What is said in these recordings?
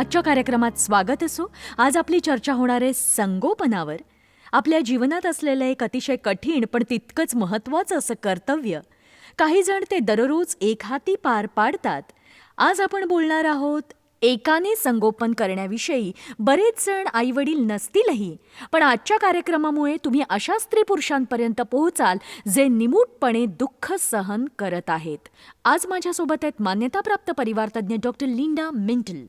आजच्या कार्यक्रमात स्वागत असो. आज आपली चर्चा होणार आहे संगोपनावर. आपल्या जीवनात असलेलं एक अतिशय कठीण पण तितकंच महत्त्वाचं असं कर्तव्य. काही जण ते दररोज एकहाती पार पाडतात. आज आपण बोलणार आहोत एकाने संगोपन करण्याविषयी. बरेच जण आईवडील नसतीलही, पण आजच्या कार्यक्रमामुळे तुम्ही अशा स्त्री पुरुषांपर्यंत पोहोचाल जे निमूटपणे दुःख सहन करत आहेत. आज माझ्यासोबत आहेत मान्यताप्राप्त परिवारतज्ञ डॉक्टर लिंडा मिंटल.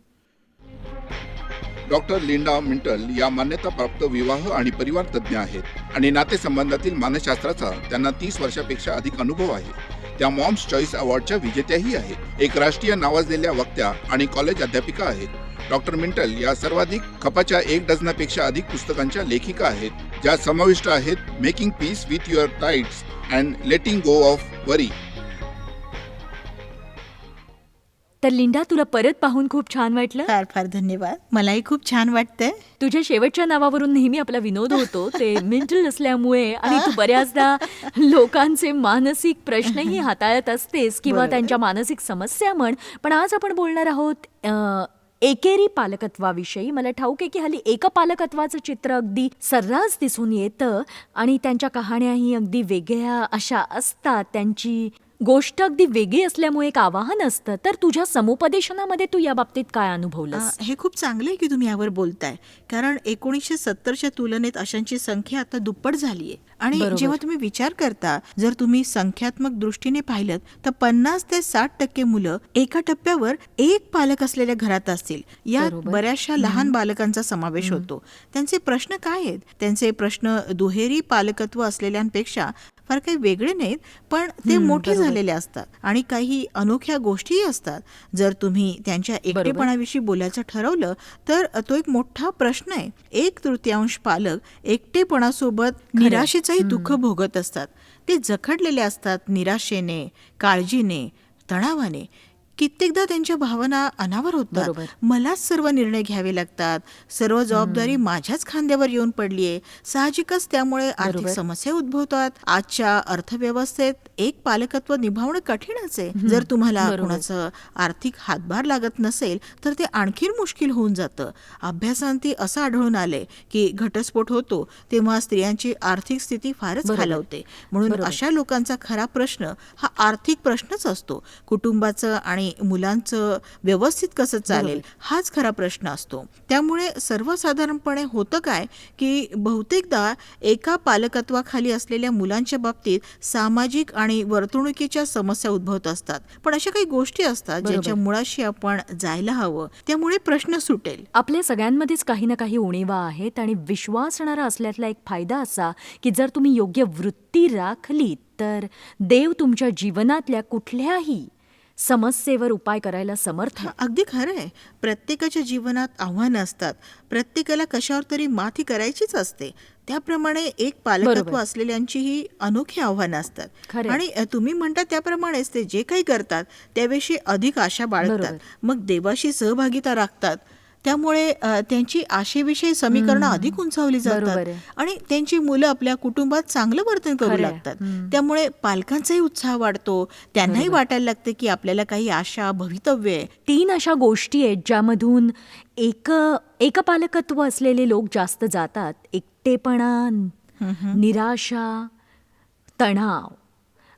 डॉक्टर लिंडा मिंटल या मान्यताप्राप्त विवाह आणि परिवार तज्ज्ञ आहेत आणि नातेसंबंधातील मानसशास्त्राचा त्यांना 30 वर्षापेक्षा अधिक अनुभव आहे. त्या मॉम्स चॉईस अवॉर्डच्या विजेत्याही आहेत. एक राष्ट्रीय नावाजलेल्या वक्त्या आणि कॉलेज अध्यापिका आहेत. डॉक्टर मिंटल या सर्वाधिक खपाच्या 1 डझनापेक्षा अधिक पुस्तकांच्या लेखिका आहेत, ज्या समाविष्ट आहेत making peace with your tides and letting go of worry. तर लिंडा, तुला परत पाहून खूप छान वाटलं. फार फार धन्यवाद. मलाही खूप छान वाटतंय. तुझ्या शेवटच्या नावावरून नेहमी आपला विनोद होतो ते मिंटल असल्यामुळे, आणि तू बऱ्याचदा लोकांचे मानसिक प्रश्नही हाताळत असतेस किंवा बरोबर. त्यांच्या मानसिक समस्या म्हण. पण आज आपण बोलणार आहोत एकेरी पालकत्वाविषयी. मला ठाऊक आहे की हल्ली एकपालकत्वाचं चित्र अगदी सर्रास दिसून येतं आणि त्यांच्या कहाण्याही अगदी वेगळ्या अशा असतात. त्यांची गोष्ट अगदी वेगळी असल्यामुळे एक आवाहन असतं. तर तुझ्या समुपदेशनामध्ये तू या बाबतीत काय अनुभवलंस? हे खूप चांगलं आहे की तुम्ही यावर बोलताय, कारण 1970च्या तुलनेत अशांची संख्या आता दुप्पट झाली आहे. आणि बरोबर. जेव्हा तुम्ही विचार करता, जर तुम्ही संख्यात्मक दृष्टीने पाहिलं तर 50 ते 60% मुलं एका टप्प्यावर एक पालक असलेल्या घरात असतील. यात बरोबर. बऱ्याचशा लहान बालकांचा समावेश होतो. त्यांचे प्रश्न काय आहेत? त्यांचे प्रश्न दुहेरी पालकत्व असलेल्यांपेक्षा फार काही वेगळे नाहीत, पण ते मोठे बरोबर. झालेले असतात आणि काही अनोख्या गोष्टीही असतात. जर तुम्ही त्यांच्या एकटेपणाविषयी बोलायचं ठरवलं तर तो एक मोठा प्रश्न आहे. 1/3 पालक एकटेपणासोबत निराशेचंही दुःख भोगत असतात. ते जखडलेले असतात निराशेने, काळजीने, तणावाने. कित्येकदा त्यांच्या भावना अनावर होतात. बरोबर. मलाच सर्व निर्णय घ्यावे लागतात, सर्व जबाबदारी माझ्याच खांद्यावर येऊन पडलीये. साहजिकच त्यामुळे आर्थिक बरोबर. समस्या उद्भवतात. आजच्या अर्थव्यवस्थेत एक पालकत्व निभावणं कठीणच आहे. जर तुम्हाला बरोबर. कुणाचं आर्थिक हातभार लागत नसेल तर ते आणखीन मुश्किल होऊन जातं. अभ्यासांती असं आढळून आलंय की घटस्फोट होतो तेव्हा स्त्रियांची आर्थिक स्थिती फारच बरोबर. खालावते. म्हणून बरोबर. अशा लोकांचा खरा प्रश्न हा आर्थिक प्रश्नच असतो. कुटुंबाचं आणि मुलांचं व्यवस्थित कसं चालेल हाच खरा प्रश्न असतो. त्यामुळे सर्वसाधारणपणे होतं काय की बहुतेकदा एका पालकत्वाखाली असलेल्या मुलांच्या बाबतीत सामाजिक आणि वर्तणुकीच्या समस्या उद्भवत असतात. पण अशा काही गोष्टी असतात बरोबर. ज्यांच्या मुळाशी आपण जायला हवं, त्यामुळे प्रश्न सुटेल. आपल्या सगळ्यांमध्येच काही ना काही उणीवा आहेत आणि विश्वासणारा असल्यातला एक फायदा असा की जर तुम्ही योग्य वृत्ती राखली तर देव तुमच्या जीवनातल्या कुठल्याही समस्येवर उपाय करायला समर्थ आहे. अगदी खरं आहे. प्रत्येकाच्या जीवनात आव्हानं असतात. प्रत्येकाला कशावर तरी मात ही करायचीच असते. त्याप्रमाणे एक पालकत्व बरोबर. असलेल्यांचीही अनोखी आव्हानं असतात. खरं आहे. आणि तुम्ही म्हणता त्याप्रमाणेच ते जे काही करतात त्याविषयी अधिक आशा बाळगतात. बरोबर. मग देवाशी सहभागिता राखतात. त्यामुळे त्यांची आशेविषयी समीकरणं अधिक उंचावली बरोबर जातात आहे. आणि त्यांची मुलं आपल्या कुटुंबात चांगलं वर्तन करू खरं आहे. लागतात. त्यामुळे पालकांचाही उत्साह वाढतो. त्यांनाही वाटायला लागतं की आपल्याला काही आशा, भवितव्य आहे. 3 अशा गोष्टी आहेत ज्यामधून एकपालकत्व असलेले लोक जास्त जातात. एकटेपणा, निराशा, तणाव.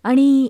आणि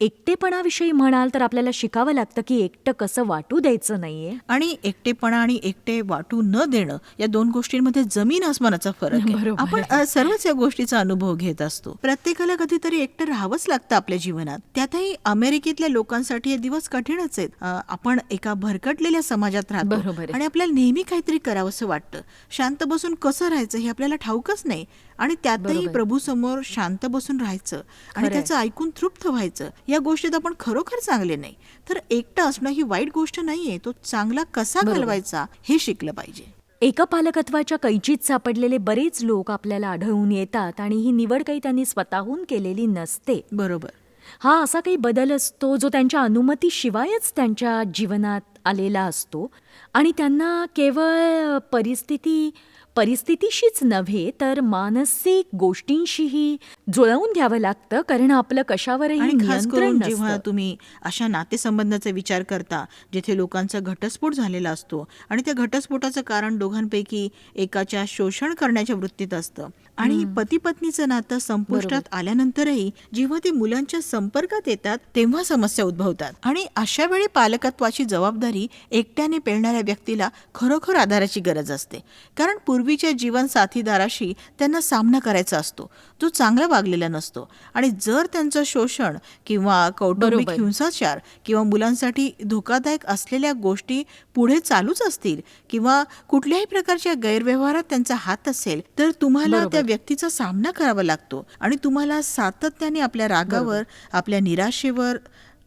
एकटेपणाविषयी म्हणाल तर आपल्याला शिकावं लागतं की एकटं कसं वाटू द्यायचं नाहीये. आणि एकटेपणा आणि एकटे वाटू न देणं या 2 गोष्टींमध्ये जमीन आसमानाचा फरक आहे. बरोबर आपण सर्वच या गोष्टीचा अनुभव घेत असतो. प्रत्येकाला कधीतरी एकटं राहावंच लागतं आपल्या जीवनात. त्यातही अमेरिकेतल्या लोकांसाठी हे दिवस कठीणच आहेत. आपण एका भरकटलेल्या समाजात बरोबर राहतो आहे. आणि आपल्याला नेहमी काहीतरी करावंसं वाटतं. शांत बसून कसं राहायचं हे आपल्याला ठाऊकच नाही. आणि त्यातही बरोबर. प्रभू समोर शांत बसून राहायचं आणि खरंय. त्याचं ऐकून तृप्त व्हायचं. या गोष्टीत आपण खरोखर चांगले नाही. तर एकटं असणं ही वाईट गोष्ट नाहीये. तो चांगला कसा बरोबर. घालवायचा हे शिकलं पाहिजे. एकपालकत्वाच्या कैचीत सापडलेले बरेच लोक आपल्याला आढळून येतात आणि ही निवड काही त्यांनी स्वतःहून केलेली नसते. बरोबर. हा असा काही बदल असतो जो त्यांच्या अनुमतीशिवायच त्यांच्या जीवनात आलेला असतो आणि त्यांना केवळ परिस्थिती परिस्थितीशीच नव्हे तर मानसिक गोष्टींशीही जुळवून घ्यावं लागतं, कारण आपलं कशावरही आणि खास नियंत्रण करून जेव्हा नसतं. तुम्ही अशा नातेसंबंधाचा विचार करता जिथे लोकांचा घटस्फोट झालेला असतो आणि त्या घटस्फोटाचं कारण दोघांपैकी एकाच्या शोषण करण्याच्या वृत्तीत असतं आणि पती पत्नीचं नातं संपुष्टात आल्यानंतरही जेव्हा ते मुलांच्या संपर्कात येतात तेव्हा समस्या उद्भवतात. आणि अशा वेळी पालकत्वाची जबाबदारी एकट्याने पेलणाऱ्या व्यक्तीला खरोखर आधाराची गरज असते, कारण पूर्वीच्या जीवन साथीदाराशी त्यांना सामना करायचा असतो जो चांगला वागलेला नसतो. आणि जर त्यांचं शोषण किंवा कौटुंबिक बरोबर. हिंसाचार किंवा मुलांसाठी धोकादायक असलेल्या गोष्टी पुढे चालूच असतील किंवा कुठल्याही प्रकारच्या गैरव्यवहारात त्यांचा हात असेल तर तुम्हाला बरोबर. त्या व्यक्तीचा सामना करावा लागतो आणि तुम्हाला सातत्याने आपल्या रागावर, आपल्या निराशेवर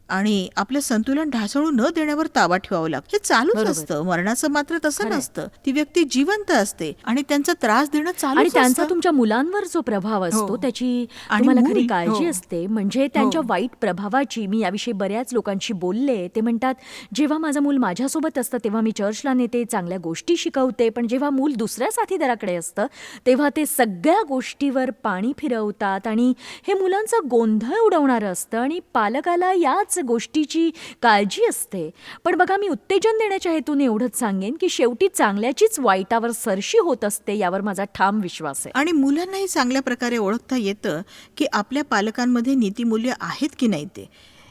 आणि आपलं संतुलन ढासळू न देण्यावर ताबा ठेवावा लागतो. हे चालूच बरोबर. असतं. मरणाचं मात्र तसं खरंय. नसतं. ती व्यक्ती जिवंत असते आणि त्यांचा त्रास देणं आणि चालूच त्यांचा असतं. तुमच्या मुलांवर जो प्रभाव असतो हो. त्याची आणि तुम्हाला मूल, खरी काळजी हो. असते. म्हणजे त्यांच्या हो. वाईट प्रभावाची मी याविषयी बऱ्याच लोकांशी बोलले. ते म्हणतात, जेव्हा माझं मूल माझ्यासोबत असतं तेव्हा मी चर्चला नेते, चांगल्या गोष्टी शिकवते, पण जेव्हा मूल दुसऱ्या साथीदाराकडे असतं तेव्हा ते सगळ्या गोष्टीवर पाणी फिरवतात आणि हे मुलांचं गोंधळ उडवणारं असतं आणि पालकाला याच गोष्टीची काळजी असते. पण बघा, मी उत्तेजन देण्याच्या हेतूने एवढंच सांगेन की शेवटी चांगल्याचीच वाईटावर सरशी होत असते, यावर माझा ठाम विश्वास आहे. आणि मुलांनाही चांगल्या प्रकारे ओळखता येतं की आपल्या पालकांमध्ये नीतिमूल्य आहेत की नाही ते.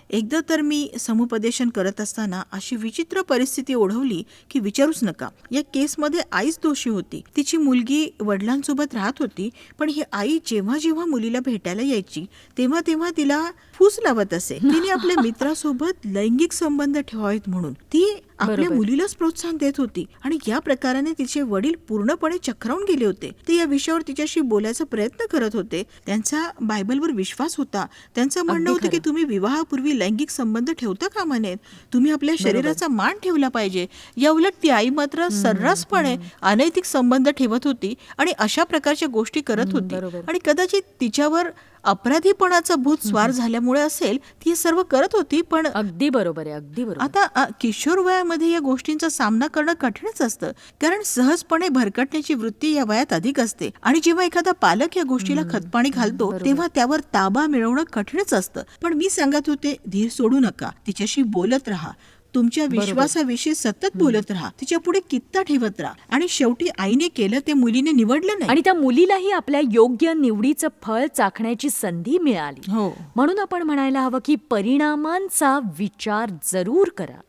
एकदा तर मी समुपदेशन करत असताना अशी विचित्र परिस्थिती ओढवली की विचारूच नका. या केसमध्ये आईच दोषी होती. तिची मुलगी वडिलांसोबत राहत होती, पण ही आई जेव्हा जेव्हा मुलीला भेटायला यायची तेव्हा तेव्हा तिला फूस लावत असे. तिने आपल्या मित्रासोबत लैंगिक संबंध ठेवावेत म्हणून ती आपल्या बरोबर. मुलीलाच प्रोत्साहन देत होती आणि या प्रकाराने तिचे वडील पूर्णपणे चक्रावून गेले होते. ते या विषयावर तिच्याशी बोलायचा प्रयत्न करत होते. त्यांचा बायबलवर विश्वास होता. त्यांचं म्हणणं अगदी होतं की खरं. तुम्ही विवाहापूर्वी लैंगिक संबंध ठेवता कामा नयेत. तुम्ही आपल्या शरीराचा मान ठेवला पाहिजे. या उलट ती आई मात्र सर्रासपणे अनैतिक संबंध ठेवत होती आणि अशा प्रकारच्या गोष्टी करत होती. बरोबर. आणि कदाचित तिच्यावर अपराधीपणाचा भूत स्वार झाल्यामुळे असेल ती हे सर्व करत होती. पण अगदी बरोबर आहे, अगदी बरोबर. आता किशोर वयामध्ये या गोष्टींचा सामना करणं कठीणच असतं, कारण सहजपणे भरकटण्याची वृत्ती या वयात अधिक असते आणि जेव्हा एखादा पालक या गोष्टीला खतपाणी घालतो तेव्हा त्यावर ताबा मिळवणं कठीणच असतं. पण मी सांगत होते, धीर सोडू नका, तिच्याशी बोलत राहा, तुमच्या विश्वासाविषयी सतत बोलत राहा, तिच्या पुढे कित्ता ठेवत राहा. आणि शेवटी आईने केलं ते मुलीने निवडलं नाही. आणि त्या मुलीलाही आपल्या योग्य निवडीचं फळ चाखण्याची संधी मिळाली. हो. म्हणून आपण म्हणायला हवं की परिणामांचा विचार जरूर करा,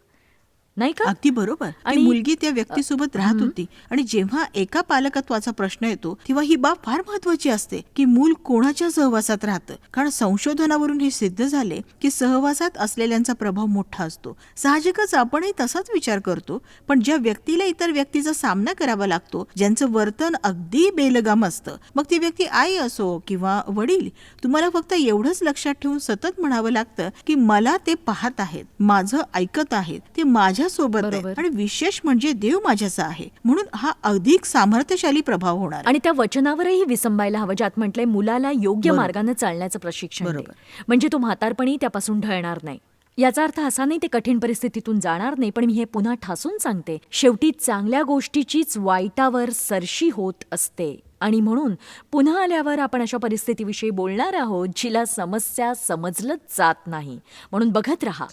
नाही का? अगदी बरोबर. ती आणि- मुलगी त्या व्यक्तीसोबत राहत होती आणि जेव्हा एका पालकत्वाचा प्रश्न येतो तेव्हा ही बाब फार महत्वाची असते की मूल कोणाच्या सहवासात राहतं. कारण संशोधनावरून हे सिद्ध झाले की सहवासात असलेल्यांचा प्रभाव मोठा असतो. साहजिकच आपणही तसाच विचार करतो, पण ज्या व्यक्तीला इतर व्यक्तीचा सामना करावा लागतो, ज्यांचं वर्तन अगदी बेलगाम असतं, मग ती व्यक्ती आई असो किंवा वडील, तुम्हाला फक्त एवढंच लक्षात ठेवून सतत म्हणावं लागतं की मला ते पाहत आहेत, माझं ऐकत आहेत, ते माझ्या सोबत आहे बरोबर. आणि विशेष म्हणजे देव माझ्याचा आहे. म्हणून हा अधिक सामर्थ्यशाली प्रभाव होणार आहे. आणि त्या वचनावरही विसंबायला हवं, ज्यात म्हटलंय मुलाला योग्य बरोबर. मार्गाने चालण्याचं प्रशिक्षण दे. बरोबर. म्हणजे तो म्हातारपणी त्यापासून ढळणार नाही. याचा अर्थ असा नाही ते कठीण परिस्थितीतून जाणार नाही, पण मी हे पुन्हा ठासून सांगते, शेवटी चांगल्या गोष्टीचीच वाईटावर सरशी होत असते. आणि म्हणून पुन्हा आल्यावर आपण अशा परिस्थितीविषयी बोलणार आहोत जिला समस्या समजलंच जात नाही. म्हणून बघत राहा.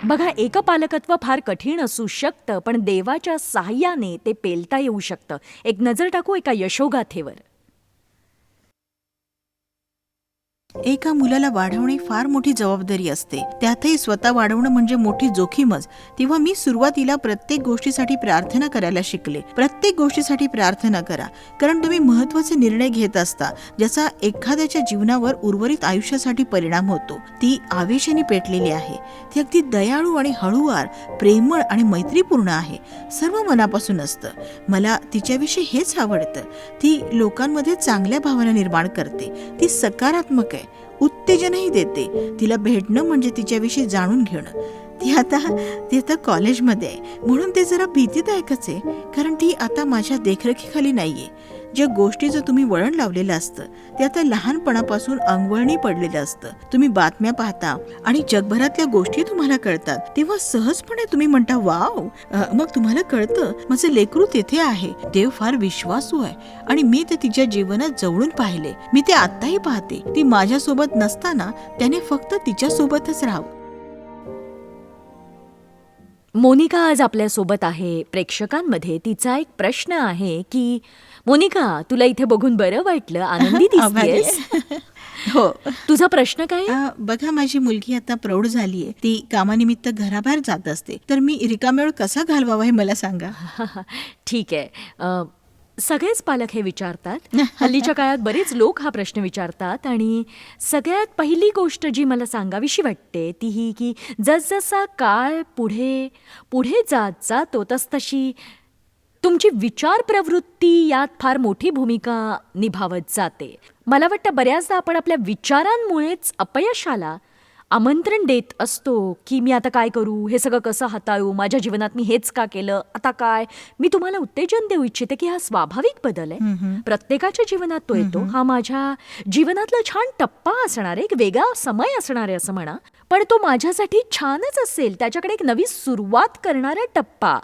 बघा, एकपालकत्व फार कठीण असू शकतं, पण देवाच्या साह्याने ते पेलता येऊ शकतं. एक नजर टाकू एका यशोगाथेवर. एका मुलाला वाढवणे फार मोठी जबाबदारी असते, त्यातही स्वतः वाढवणं म्हणजे मोठी जोखीमच. तेव्हा मी सुरुवातीला प्रत्येक गोष्टीसाठी प्रार्थना करायला शिकले. प्रत्येक गोष्टीसाठी प्रार्थना करा, कारण तुम्ही महत्वाचे निर्णय घेत असता ज्याचा एखाद्याच्या जीवनावर उर्वरित आयुष्यासाठी परिणाम होतो. ती आवेशाने पेटलेली आहे, ती अगदी दयाळू आणि हळूवार, प्रेमळ आणि मैत्रीपूर्ण आहे. सर्व मनापासून असतं. मला तिच्याविषयी हेच आवडतं. ती लोकांमध्ये चांगल्या भावना निर्माण करते, ती सकारात्मक आहे, उत्तेजनही देते. तिला भेटणं म्हणजे तिच्याविषयी जाणून घेणं. ती आता कॉलेजमध्ये आहे, म्हणून ते जरा भीतीदायकच आहे, कारण ती आता माझ्या देखरेखीखाली नाहीये. ज्या गोष्टीचं तुम्ही वळण लावलेलं असतं ते आता लहानपणापासून अंगवळणी पडलेलं असतं. तुम्ही बातम्या पाहता आणि जगभरातल्या गोष्टी तुम्हाला कळतात, तेव्हा सहजपणे तुम्ही म्हणता वाव. मग तुम्हाला कळतं माझं लेकरू तेथे आहे, देव फार विश्वासू आहे आणि मी ते तिच्या जीवनात जवळून पाहिले. मी ते आत्ताही पाहते. ती माझ्यासोबत नसताना त्याने फक्त तिच्यासोबतच राहावं. मोनिका आज आपल्यासोबत आहे. प्रेक्षकांमध्ये तिचा एक प्रश्न आहे की मोनिका, तुला इथे बघून बरं वाटलं, आनंदी आभारी दिसतेस. आहे. हो. तुझा प्रश्न काय? बघा, माझी मुलगी आता प्रौढ झालीये. ती कामानिमित्त घराबाहेर जात असते, तर मी रिकामा वेळ कसा घालवावा हे मला सांगा. ठीक आहे. सगळेच पालक हे विचारतात. हल्लीच्या काळात बरेच लोक हा प्रश्न विचारतात आणि सगळ्यात पहिली गोष्ट जी मला सांगावीशी वाटते ती ही की जसजसा काळ पुढे पुढे जात जातो तसतशी तुमची विचार प्रवृत्ती यात फार मोठी भूमिका निभावत जाते. मला वाटतं बऱ्याचदा आपण आपल्या विचारांमुळेच अपयशाला आमंत्रण देत असतो की मी आता काय करू, हे सगळं कसं हाताळू, माझ्या जीवनात मी हेच का केलं, आता काय. मी तुम्हाला उत्तेजन देऊ इच्छिते की हा स्वाभाविक बदल आहे. प्रत्येकाच्या जीवनात तो येतो. हा माझ्या जीवनातला छान टप्पा असणार आहे, एक वेगळा समय असणार आहे असं म्हणा, पण तो माझ्यासाठी छानच असेल, त्याच्याकडे एक नवी सुरुवात करणारा टप्पा.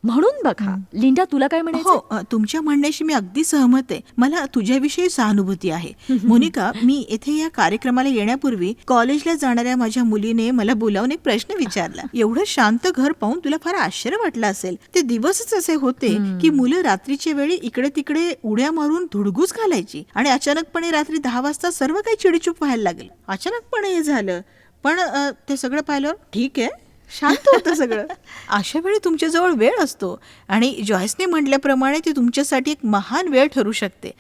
म्हणून बघा, लिंडा, तुला काय म्हणायचं? हो, तुमच्या म्हणण्याशी मी अगदी सहमत आहे. मला तुझ्याविषयी सहानुभूती आहे. मोनिका, मी येथे या कार्यक्रमाला येण्यापूर्वी कॉलेजला जाणाऱ्या माझ्या मुलीने मला बोलावून एक प्रश्न विचारला. एवढं शांत घर पाहून तुला फार आश्चर्य वाटलं असेल. ते दिवसच असे होते की मुलं रात्रीच्या वेळी इकडे तिकडे उड्या मारून धुडगूस घालायची आणि अचानकपणे रात्री 10 वाजता सर्व काही चिडीचूप व्हायला लागलं. अचानकपणे हे झालं, पण ते सगळं पाहिल्यावर ठीक आहे, शांत होतं सगळं. अशा वेळी तुमच्याजवळ वेळ असतो आणि जॉयसने म्हटल्याप्रमाणे ती तुमच्यासाठी एक महान वेळ ठरू शकते.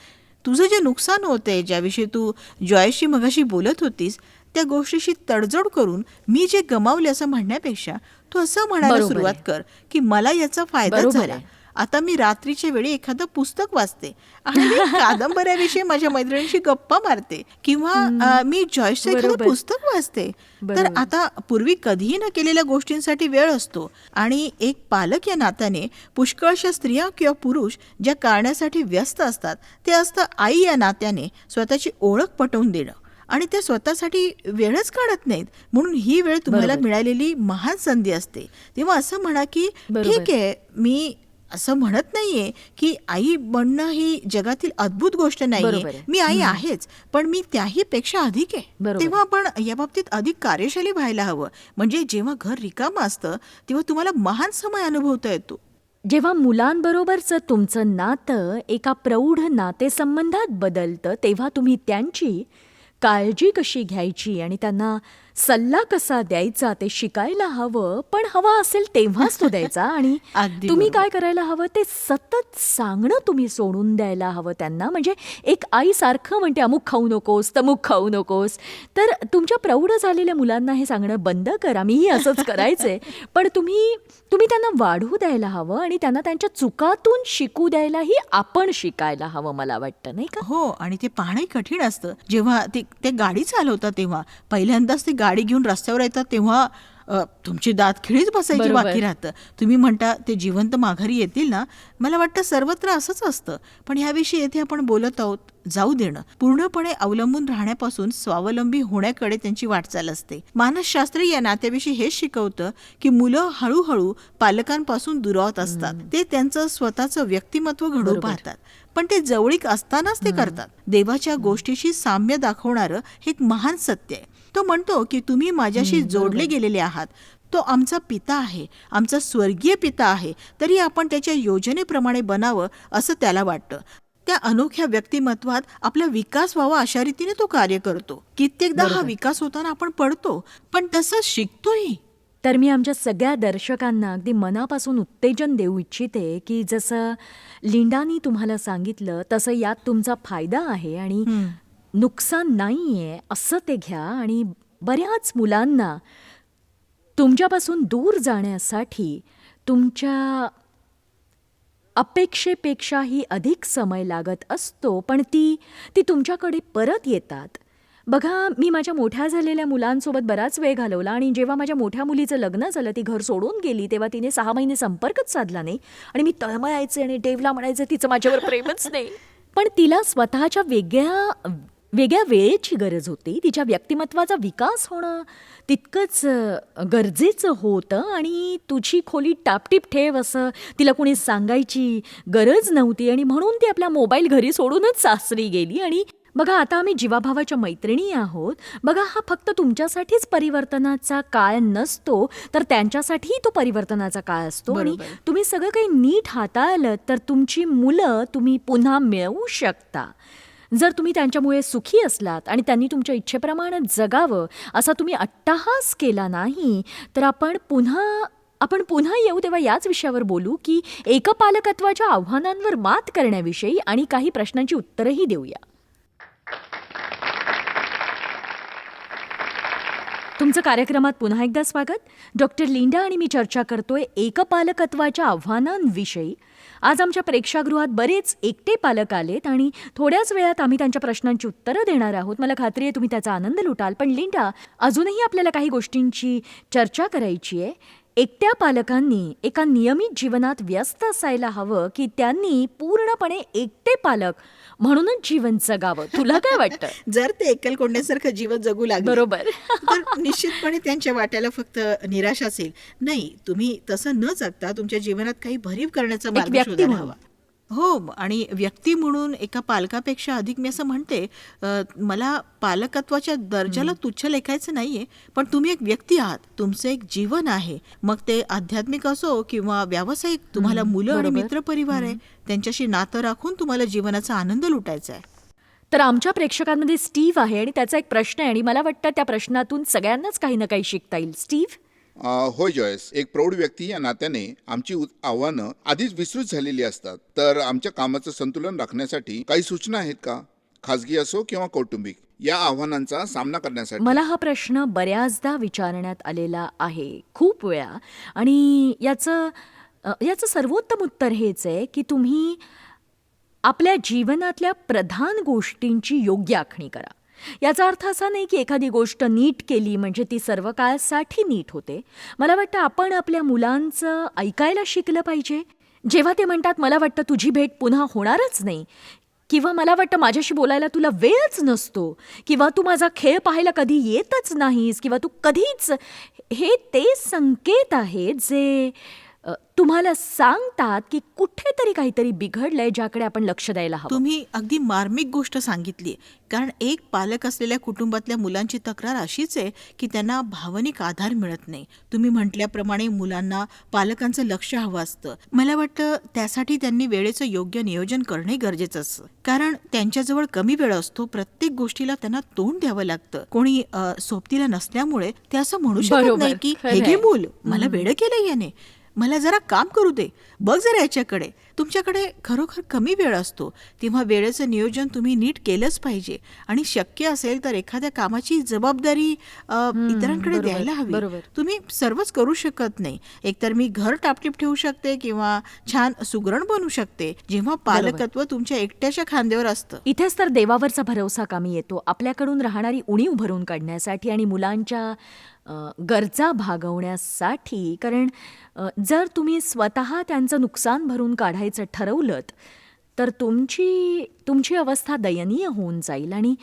तुझं जे नुकसान होतंय, ज्याविषयी तू जॉयसशी मगाशी बोलत होतीस, त्या गोष्टीशी तडजोड करून मी जे गमावले असं म्हणण्यापेक्षा तू असं म्हणायला बरोबर सुरुवात आहे. कर की मला याचा फायदा बरोबर झाला. आहे. आता मी रात्रीच्या वेळी एखादं पुस्तक वाचते आणि मी कादंबऱ्याविषयी माझ्या मैत्रिणींशी गप्पा मारते किंवा मी जॉयसचं एखादं बरोबर. पुस्तक वाचते. तर बरोबर. आता पूर्वी कधीही न केलेल्या गोष्टींसाठी वेळ असतो आणि एक पालक या नात्याने पुष्कळशा स्त्रिया किंवा पुरुष ज्या कारणासाठी व्यस्त असतात ते असतं आई या नात्याने स्वतःची ओळख पटवून देणं, आणि त्या स्वतःसाठी वेळच काढत नाहीत. म्हणून ही वेळ तुम्हाला बरोबर. मिळालेली महान संधी असते. तेव्हा असं म्हणा की बरोबर. ठीक आहे, मी असं म्हणत नाहीये की आई बनणं ही जगातील अद्भुत गोष्ट बरोबर नाहीये. आहे. मी आई आहेच, पण मी त्याही पेक्षा अधिक आहे. बरोबर. तेव्हा आपण या बाबतीत अधिक कार्यशाली व्हायला हवं. म्हणजे जेव्हा घर रिकामं असतं तेव्हा तुम्हाला महान समय अनुभवता येतो. जेव्हा मुलांबरोबरचं तुमचं नातं एका प्रौढ नातेसंबंधात बदलतं तेव्हा तुम्ही त्यांची काळजी कशी घ्यायची आणि त्यांना सल्ला कसा द्यायचा ते शिकायला हवं. पण हवा असेल तेव्हाच तो द्यायचा आणि अगदी तुम्ही बरोबर. काय करायला हवं ते सतत सांगणं तुम्ही सोडून द्यायला हवं त्यांना. म्हणजे एक आई सारखं म्हणते अमुक खाऊ नकोस, तमुक खाऊ नकोस, तर तुमच्या प्रौढ झालेल्या मुलांना हे सांगणं बंद करा. मीही असंच करायचंय, पण तुम्ही त्यांना वाढू द्यायला हवं आणि त्यांना त्यांच्या चुकातून शिकू द्यायलाही आपण शिकायला हवं, मला वाटतं, नाही का? हो, आणि ते पाहणंही कठीण असतं. जेव्हा ते गाडी चालवतात तेव्हा पहिल्यांदाच ते गाडी घेऊन रस्त्यावर येतात तेव्हा तुमची दात खिळीच बसायची बरोबर. बाकी राहतं. तुम्ही म्हणता ते जिवंत माघारी येतील ना. मला वाटतं सर्वत्र असंच असतं. पण ह्याविषयी येथे आपण बोलत आहोत. जाऊ देणं, पूर्णपणे अवलंबून राहण्यापासून स्वावलंबी होण्याकडे त्यांची वाटचाल असते. मानसशास्त्र या नात्याविषयी हेच शिकवतं की मुलं हळूहळू पालकांपासून दुरावत असतात. ते त्यांचं स्वतःचं व्यक्तिमत्व घडवू बरोबर. पाहतात, पण ते जवळीक असतानाच ते करतात. देवाच्या गोष्टीशी साम्य दाखवणारं हे एक महान सत्य आहे. तो म्हणतो की तुम्ही माझ्याशी जोडले गेलेले आहात. तो आमचा पिता आहे, आमचा स्वर्गीय पिता आहे, तरी आपण त्याच्या योजनेप्रमाणे बनावं असं त्याला वाटतं. त्या अनोख्या व्यक्तिमत्वात आपला विकास व्हावा अशा रीतीने तो कार्य करतो. कित्येकदा हा बरोबर. विकास होताना आपण पडतो, पण तसं शिकतोही. तर मी आमच्या सगळ्या दर्शकांना अगदी मनापासून उत्तेजन देऊ इच्छिते की जसं लिंडानी तुम्हाला सांगितलं तसं यात तुमचा फायदा आहे आणि नुकसान नाहीये असं ते घ्या. आणि बऱ्याच मुलांना तुमच्यापासून दूर जाण्यासाठी तुमच्या अपेक्षेपेक्षाही अधिक समय लागत असतो, पण ती तुमच्याकडे परत येतात. बघा, मी माझ्या मोठ्या झालेल्या मुलांसोबत बराच वेळ घालवला आणि जेव्हा माझ्या मोठ्या मुलीचं लग्न झालं, ती घर सोडून गेली, तेव्हा तिने 6 महिने संपर्कच साधला नाही आणि मी तळमळायचे आणि डेवला म्हणायचे तिचं माझ्यावर प्रेमच नाही. पण तिला स्वतःच्या वेगळ्या वेळेची गरज होती. तिच्या व्यक्तिमत्वाचा विकास होणं तितकंच गरजेचं होतं आणि तुझी खोली टापटीप ठेव असं तिला कुणी सांगायची गरज नव्हती आणि म्हणून ती आपला मोबाईल घरी सोडूनच सासरी गेली. आणि बघा, आता आम्ही जीवाभावाच्या मैत्रिणी आहोत. बघा, हा फक्त तुमच्यासाठीच परिवर्तनाचा काळ नसतो, तर त्यांच्यासाठीही तो परिवर्तनाचा काळ असतो. आणि बरोबर. तुम्ही सगळं काही नीट हाताळलं तर तुमची मुलं तुम्ही पुन्हा मिळवू शकता. जर तुम्ही त्यांच्यामुळे सुखी असलात आणि त्यांनी तुमच्या इच्छेप्रमाणे जगावं असा तुम्ही अट्टहास केला नाही, तर आपण पुन्हा येऊ तेव्हा याच विषयावर बोलू की एकपालकत्वाच्या आव्हानांवर मात करण्याविषयी आणि काही प्रश्नांची उत्तरंही देऊया. तुमचं कार्यक्रमात पुन्हा एकदा स्वागत. डॉक्टर लिंडा आणि मी चर्चा करतोय एकपालकत्वाच्या आव्हानांविषयी. आज आमच्या प्रेक्षागृहात बरेच एकटे पालक आलेत आणि थोड्याच वेळात आम्ही त्यांच्या प्रश्नांची उत्तरं देणार आहोत. मला खात्री आहे तुम्ही त्याचा आनंद लुटाल. पण लिंडा, अजूनही आपल्याला काही गोष्टींची चर्चा करायची आहे. एकट्या पालकांनी एका नियमित जीवनात व्यस्त असायला हवं की त्यांनी पूर्णपणे एकटे पालक म्हणूनच जीवन जगावं? तुला काय वाटतं? जर ते एकलकोंड्यासारखं जीवन जगू लागले बरोबर. तर निश्चितपणे त्यांच्या वाट्याला फक्त निराशाच येईल. नाही, तुम्ही तसं न जगता तुमच्या जीवनात काही भरीव करण्याचा मार्ग व्यक्ती शोधायला म्हणून. हवा. हो, आणि व्यक्ती म्हणून एका पालकापेक्षा अधिक मी असं म्हणते, मला पालकत्वाच्या दर्जाला तुच्छ लेखायचं नाहीये, पण तुम्ही एक व्यक्ती आहात, तुमचं एक जीवन आहे. मग ते आध्यात्मिक असो किंवा व्यावसायिक, तुम्हाला मुलं आणि बरोबर. मित्रपरिवार आहे, त्यांच्याशी नातं राखून तुम्हाला जीवनाचा आनंद लुटायचा आहे. तर आमच्या प्रेक्षकांमध्ये स्टीव्ह आहे आणि त्याचा एक प्रश्न आहे आणि मला वाटतं त्या प्रश्नातून सगळ्यांनाच काही ना काही शिकता येईल. स्टीव्ह, होय जॉयस, एक प्रौढ व्यक्ती या नात्याने आमची आव्हानं आधीच विस्तृत झालेली असतात. तर आमच्या कामाचं संतुलन राखण्यासाठी काही सूचना आहेत का, खाजगी असो किंवा कौटुंबिक, या आव्हानांचा सामना करण्यासाठी? मला हा प्रश्न बऱ्याचदा विचारण्यात आलेला आहे, खूप वेळा. आणि याचं सर्वोत्तम उत्तर हेच आहे की तुम्ही आपल्या जीवनातल्या प्रधान गोष्टींची योग्य आखणी करा. याचा अर्थ असा नाही की एखादी गोष्ट नीट केली म्हणजे ती सर्व काळासाठी नीट होते. मला वाटतं आपण आपल्या मुलांचं ऐकायला शिकलं पाहिजे. जेव्हा ते म्हणतात मला वाटतं तुझी भेट पुन्हा होणारच नाही, किंवा मला वाटतं माझ्याशी बोलायला तुला वेळच नसतो, किंवा तू माझा खेळ पाहायला कधी येतच नाहीस, किंवा तू कधीच, हे ते संकेत आहेत जे तुम्हाला सांगतात की कुठेतरी काहीतरी बिघडलंय ज्याकडे आपण लक्ष द्यायला हवं. तुम्ही अगदी मार्मिक गोष्ट सांगितली. कारण एक पालक असलेल्या कुटुंबातल्या मुलांची तक्रार अशीच आहे की त्यांना भावनिक आधार मिळत नाही. तुम्ही म्हटल्याप्रमाणे मुलांना पालकांचं लक्ष हवं असतं. मला वाटतं त्यासाठी त्यांनी वेळेचं योग्य नियोजन करणे गरजेचं असतं. कारण त्यांच्याजवळ कमी वेळ असतो, प्रत्येक गोष्टीला त्यांना तोंड द्यावं लागतं. कोणी सोबतीला नसल्यामुळे ते असं म्हणू शकत बरोबर, नाही की खरंय. हे घे मूल, मला वेळ केलं याने, मला जरा काम करू दे, बघ जरा याच्याकडे. तुमच्याकडे खरोखर कमी वेळ असतो, तेव्हा वेळेचं नियोजन तुम्ही नीट केलंच पाहिजे. आणि शक्य असेल तर एखाद्या कामाची जबाबदारी इतरांकडे बरोबर, द्यायला हवी. बरोबर. तुम्ही सर्वच करू शकत नाही. एकतर मी घर टापटीप ठेवू शकते किंवा छान सुगरण बनवू शकते. जेव्हा पालकत्व तुमच्या एकट्याच्या खांद्यावर असतं. इथेच तर देवावरचा भरवसा कामी येतो, आपल्याकडून राहणारी उणीव भरून काढण्यासाठी आणि मुलांच्या गरजा भागवण्यासाठी. कारण जर तुम्ही स्वतः त्यांचं नुकसान भरून काढायचं ठरवलंत तर तुमची अवस्था दयनीय होऊन जाईल आणि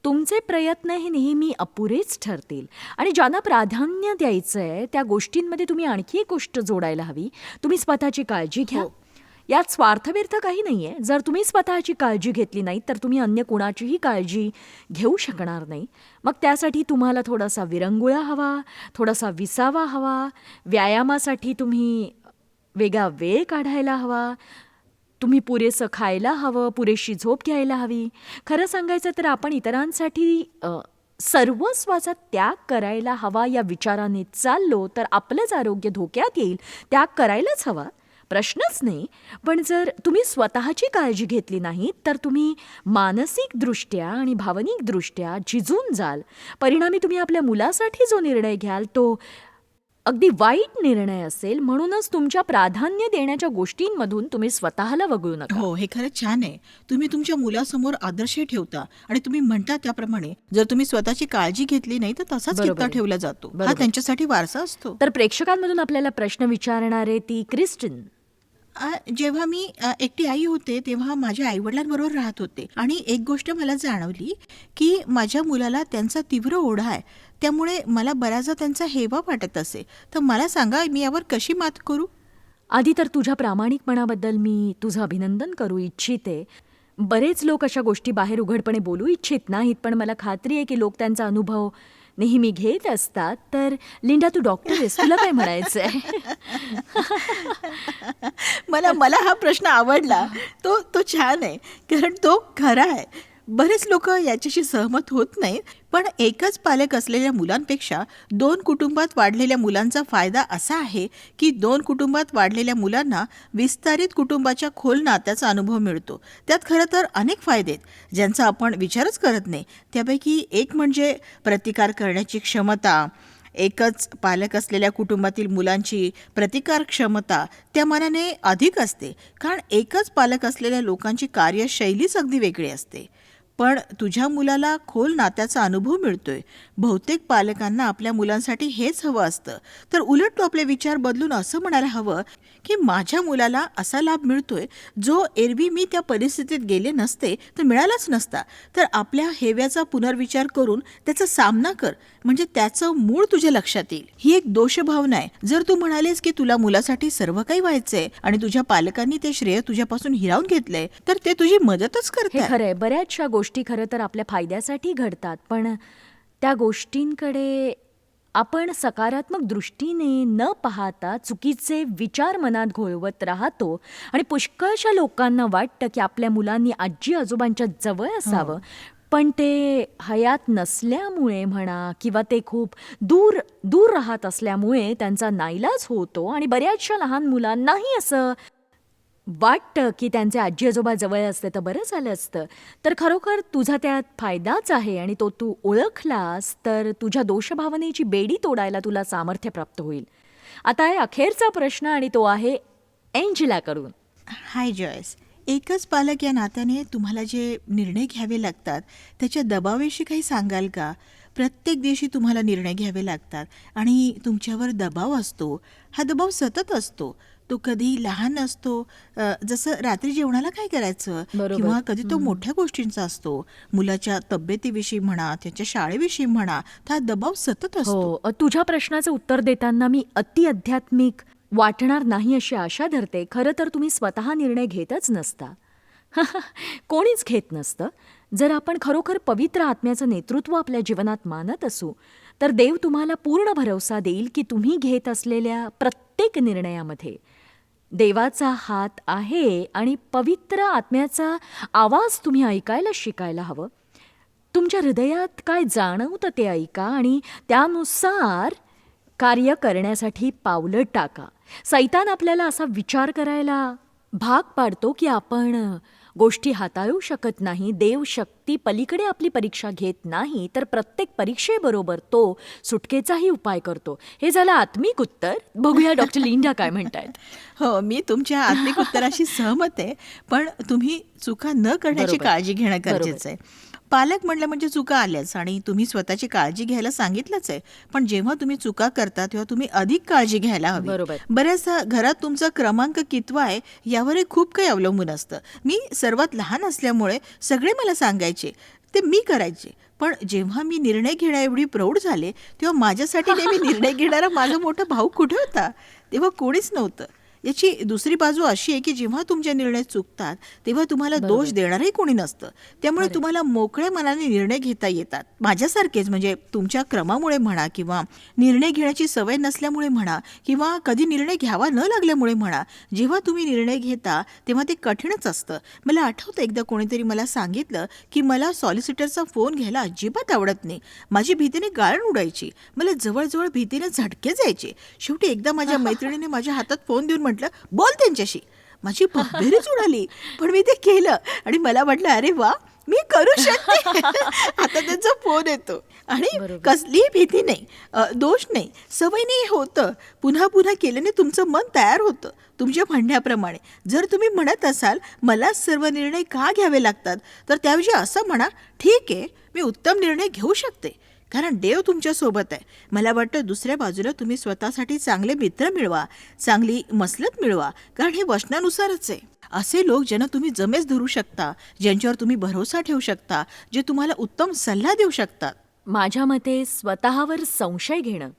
तुमचे प्रयत्न हे नेहमी अपुरेच ठरतील. आणि ज्यांना प्राधान्य द्यायचं आहे त्या गोष्टींमध्ये तुम्ही आणखी एक गोष्ट जोडायला हवी. तुम्ही स्वतःची काळजी घ्या. यात स्वार्थविर्थ काही नाहीये. जर तुम्ही स्वतःची काळजी घेतली नाही तर तुम्ही अन्य कुणाचीही काळजी घेऊ शकणार नाही. मग त्यासाठी तुम्हाला थोडासा विरंगुळा हवा, थोडासा विसावा हवा. व्यायामासाठी तुम्ही वेगळा वेळ काढायला हवा. तुम्ही पुरेसं खायला हवं, पुरेशी झोप घ्यायला हवी. खरं सांगायचं तर आपण इतरांसाठी सर्वस्वाचा त्याग करायला हवा या विचाराने चाललो तर आपलंच आरोग्य धोक्यात येईल. त्याग करायलाच हवा, प्रश्नच नाही. पण जर तुम्ही स्वतःची काळजी घेतली नाही तर तुम्ही मानसिकदृष्ट्या आणि भावनिकदृष्ट्या झिजून जाल. परिणामी तुम्ही आपल्या मुलासाठी जो निर्णय घ्याल तो अगदी वाईट निर्णय असेल. म्हणूनच तुमच्या प्राधान्य देण्याच्या गोष्टींमधून तुम्ही स्वतःला वगळू नका. हो, हे खरंच छान आहे. तुम्ही तुमच्या मुलासमोर आदर्श ठेवता आणि तुम्ही म्हणता त्याप्रमाणे जर तुम्ही स्वतःची काळजी घेतली नाही तर तसाच बरोबर कित्ता आहे. ठेवला जातो. हा बरोबर. त्यांच्यासाठी वारसा असतो. तर प्रेक्षकांमधून आपल्याला प्रश्न विचारणारे ती क्रिस्टिन. जेव्हा मी एकटी आई होते तेव्हा माझ्या आईवडिलांबरोबर राहत होते आणि एक गोष्ट मला जाणवली की माझ्या मुलाला त्यांचा तीव्र ओढा आहे. त्यामुळे मला बऱ्याचदा त्यांचा हेवा वाटत असे. तर मला सांगा, मी यावर कशी मात करू? आधी तर तुझ्या प्रामाणिकपणाबद्दल मी तुझं अभिनंदन करू इच्छिते. बरेच लोक अशा गोष्टी बाहेर उघडपणे बोलू इच्छित नाहीत, पण मला खात्री आहे की लोक त्यांचा अनुभव नेहमी घेत असतात. तर लिंडा, तू डॉक्टर आहेस, तुला काय म्हणायचंय? मला मला हा प्रश्न आवडला. तो तो छान आहे, कारण तो खरा आहे. बरेच लोक याच्याशी सहमत होत नाहीत, पण एकच पालक असलेल्या मुलांपेक्षा 2 कुटुंबात वाढलेल्या मुलांचा फायदा असा आहे की 2 कुटुंबात वाढलेल्या मुलांना विस्तारित कुटुंबाच्या खोल नात्याचा अनुभव मिळतो. त्यात खरं तर अनेक फायदे आहेत ज्यांचा आपण विचारच करत नाही. त्यापैकी एक म्हणजे प्रतिकार करण्याची क्षमता. एकच पालक असलेल्या कुटुंबातील मुलांची प्रतिकार क्षमता त्या मानाने अधिक असते, कारण एकच पालक असलेल्या लोकांची कार्यशैलीच अगदी वेगळी असते. पण तुझ्या मुलाला खोल नात्याचा अनुभव मिळतोय. बहुतेक पालकांना आपल्या मुलांसाठी हेच हवं असतं. तर उलट तू आपले विचार बदलून असं म्हणायला हवं की माझ्या मुलाला असा लाभ मिळतोय जो एरवी मी त्या परिस्थितीत गेले नसते तर मिळालाच नसता. तर आपल्या हेव्याचा पुनर्विचार करून त्याचा सामना कर, म्हणजे त्याचं मूळ तुझ्या लक्षात येईल. ही एक दोषभावना आहे. जर तू म्हणालेस की तुला मुलासाठी सर्व काही व्हायचंय आणि तुझ्या पालकांनी ते श्रेय तुझ्यापासून हिरावून घेतलंय, तर ते तुझी मदतच हे करतात. खरंय, बऱ्याचशा गोष्टी खरं तर आपल्या फायद्यासाठी घडतात, पण त्या गोष्टींकडे आपण सकारात्मक दृष्टीने न पाहता चुकीचे विचार मनात घोळवत राहतो. आणि पुष्कळशा लोकांना वाटतं की आपल्या मुलांनी आजी आजोबांच्या जवळ असावं, पण ते हयात नसल्यामुळे म्हणा किंवा ते खूप दूर दूर राहत असल्यामुळे त्यांचा नाईलाज होतो. आणि बऱ्याचशा लहान मुलांनाही असं वाटतं की त्यांचे आजी आजोबा जवळ असते तर बरं झालं असतं. तर खरोखर तुझा त्यात फायदाच आहे आणि तो तू ओळखलास तर तुझ्या दोषभावनेची बेडी तोडायला तुला सामर्थ्य प्राप्त होईल. आता आहे अखेरचा प्रश्न आणि तो आहे एंजेलाकडून. हाय जॉयस, एकच पालक या नात्याने तुम्हाला जे निर्णय घ्यावे लागतात त्याच्या दबावाविषयी काही सांगाल का? प्रत्येक दिवशी तुम्हाला निर्णय घ्यावे लागतात आणि तुमच्यावर दबाव असतो. हा दबाव सतत असतो. तो कधी लहान असतो, जसं रात्री जेवणाला काय करायचं, बरोबर. किंवा कधी तो मोठ्या गोष्टींचा असतो. मुलाच्या तब्येतीविषयी म्हणा, त्याच्या शाळेविषयी म्हणा, हा दबाव सतत असतो. हो, तुझ्या प्रश्नाचं उत्तर देताना मी अति आध्यात्मिक वाटणार नाही अशी आशा धरते. खरं तर तुम्ही स्वतः निर्णय घेतच नसता. कोणीच घेत नसतं. जर आपण खरोखर पवित्र आत्म्याचं नेतृत्व आपल्या जीवनात मानत असू तर देव तुम्हाला पूर्ण भरवसा देईल की तुम्ही घेत असलेल्या प्रत्येक निर्णयामध्ये देवाचा हात आहे आणि पवित्र आत्म्याचा आवाज तुम्ही ऐकायला शिकायला हवं. तुमच्या हृदयात काय जाणवतं ते ऐका आणि त्यानुसार कार्य करण्यासाठी पावलं टाका. सैतान आपल्याला असा विचार करायला भाग पाडतो की आपण गोष्टी हाताळू शकत नाही. देव शक्ती पलीकडे आपली परीक्षा घेत नाही, तर प्रत्येक परीक्षेबरोबर तो सुटकेचाही उपाय करतो. हे झालं आत्मिक उत्तर. बघूया डॉक्टर लिंडा काय म्हणतायत. हो, मी तुमच्या आत्मिक उत्तराशी सहमत आहे, पण तुम्ही चुका न करण्याची बरोबर. काळजी घेणं बरोबर. गरजेचं आहे. पालक म्हटलं म्हणजे चुका आल्याच आणि तुम्ही स्वतःची काळजी घ्यायला सांगितलंच आहे. पण जेव्हा तुम्ही चुका करता तेव्हा तुम्ही अधिक काळजी घ्यायला हवी. बरोबर. बऱ्याचदा घरात तुमचा क्रमांक कितवा आहे यावरही खूप काही अवलंबून असतं. मी सर्वात लहान असल्यामुळे सगळे मला सांगायचे, ते मी करायचे. पण जेव्हा मी निर्णय घेण्याएवढी प्रौढ झाले तेव्हा माझ्यासाठी नेहमी निर्णय घेणारा माझा मोठा भाऊ कुठे होता? तेव्हा कोणीच नव्हतं. याची दुसरी बाजू अशी आहे की जेव्हा तुमचे निर्णय चुकतात तेव्हा तुम्हाला दोष देणारही कोणी नसतं. त्यामुळे तुम्हाला मोकळ्या मनाने निर्णय घेता येतात. माझ्यासारखेच, म्हणजे तुमच्या क्रमामुळे म्हणा किंवा निर्णय घेण्याची सवय नसल्यामुळे म्हणा किंवा कधी निर्णय घ्यावा न लागल्यामुळे म्हणा, जेव्हा तुम्ही निर्णय घेता तेव्हा ते कठीणच असतं. मला आठवतं एकदा कोणीतरी मला सांगितलं की मला सॉलिसिटरचा फोन घ्यायला अजिबात आवडत नाही. माझी भीतीने गाळण उडायची. मला जवळजवळ भीतीने झटके जायचे. शेवटी एकदा माझ्या मैत्रिणीने माझ्या हातात फोन देऊन म्हटलं, बोल त्यांच्याशी. माझी भंभेरीच उडाली, पण मी ते केलं आणि मला वाटलं, अरे वा, मी करू शकते. आता त्यांचा फोन येतो आणि बरोबर. कसलीही भीती नाही, दोष नाही, सवयीने होतं. पुन्हा पुन्हा केल्याने तुमचं मन तयार होतं. तुमच्या म्हणण्याप्रमाणे जर तुम्ही म्हणत असाल मला सर्व निर्णय का घ्यावे लागतात, तर त्याविषयी असं म्हणा, ठीक आहे, मी उत्तम निर्णय घेऊ शकते, कारण देव तुमच्या सोबत आहे. मला वाटतं दुसऱ्या बाजूला तुम्ही स्वतःसाठी चांगले मित्र मिळवा, चांगली मसलत मिळवा, कारण हे वचनानुसारच आहे. असे लोक ज्यांना तुम्ही जमेच धरू शकता, ज्यांच्यावर तुम्ही भरोसा ठेवू शकता, जे तुम्हाला उत्तम सल्ला देऊ शकतात. माझ्या मते स्वतःवर संशय घेणं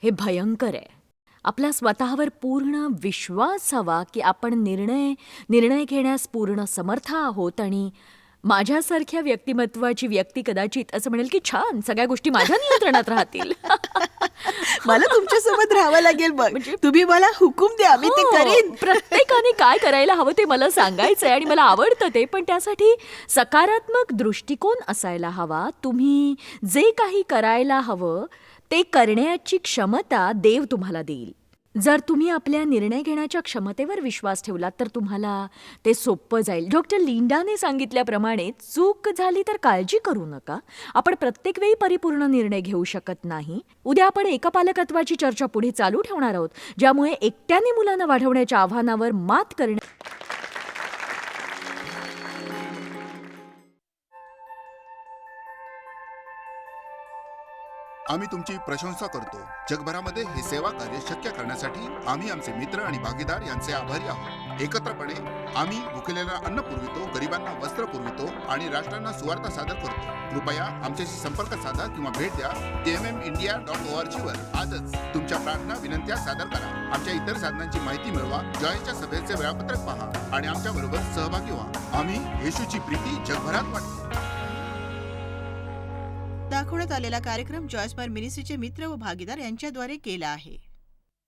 हे भयंकर आहे. आपला स्वतःवर पूर्ण विश्वास हवा की आपण निर्णय घेण्यास पूर्ण समर्थ आहोत आणि माझ्यासारख्या व्यक्तिमत्वाची व्यक्ती कदाचित असं म्हणेल की छान, सगळ्या गोष्टी माझ्या नियंत्रणात राहतील. मला तुमच्यासोबत राहावं लागेल. बघ, तुम्ही मला हुकूम द्या, मी ते हो, करीन. प्रत्येकाने काय करायला हवं ते मला सांगायचंय आणि मला आवडतं ते, पण त्यासाठी सकारात्मक दृष्टिकोन असायला हवा. तुम्ही जे काही करायला हवं ते करण्याची क्षमता देव तुम्हाला देईल. जर तुम्ही आपल्या निर्णय घेण्याच्या क्षमतेवर विश्वास ठेवलात तर तुम्हाला ते सोपं जाईल. डॉक्टर लिंडाने सांगितल्याप्रमाणे चूक झाली तर काळजी करू नका. आपण प्रत्येक वेळी परिपूर्ण निर्णय घेऊ शकत नाही. उद्या आपण एकपालकत्वाची चर्चा पुढे चालू ठेवणार आहोत, ज्यामुळे एकट्याने मुलांना वाढवण्याच्या आव्हानावर मात करण्या आम्ही तुमची प्रशंसा करतो. जगभरामध्ये हे सेवा कार्य शक्य करण्यासाठी आम्ही आमचे मित्र आणि भागीदार यांचे आभारी आहोत. एकत्रपणे आम्ही भुकेलेला अन्न पुरवितो, गरिबांना वस्त्र पुरवितो आणि राष्ट्रांना सुवार्ता सादर करतो. कृपया आमच्याशी संपर्क साधा किंवा भेट द्या. tmmindia.org वर आजच तुमच्या प्रार्थना विनंत्या सादर करा. आमच्या इतर साधनांची माहिती मिळवा, जॉयच्या सभेचे वेळापत्रक पहा आणि आमच्या बरोबर सहभागी व्हा. आम्ही येशूची प्रीती जगभरात वाटतो. दाखवण्यात आलेला कार्यक्रम जॉयस बार मिनिस्ट्रीचे मित्र व भागीदार यांच्याद्वारे केला आहे.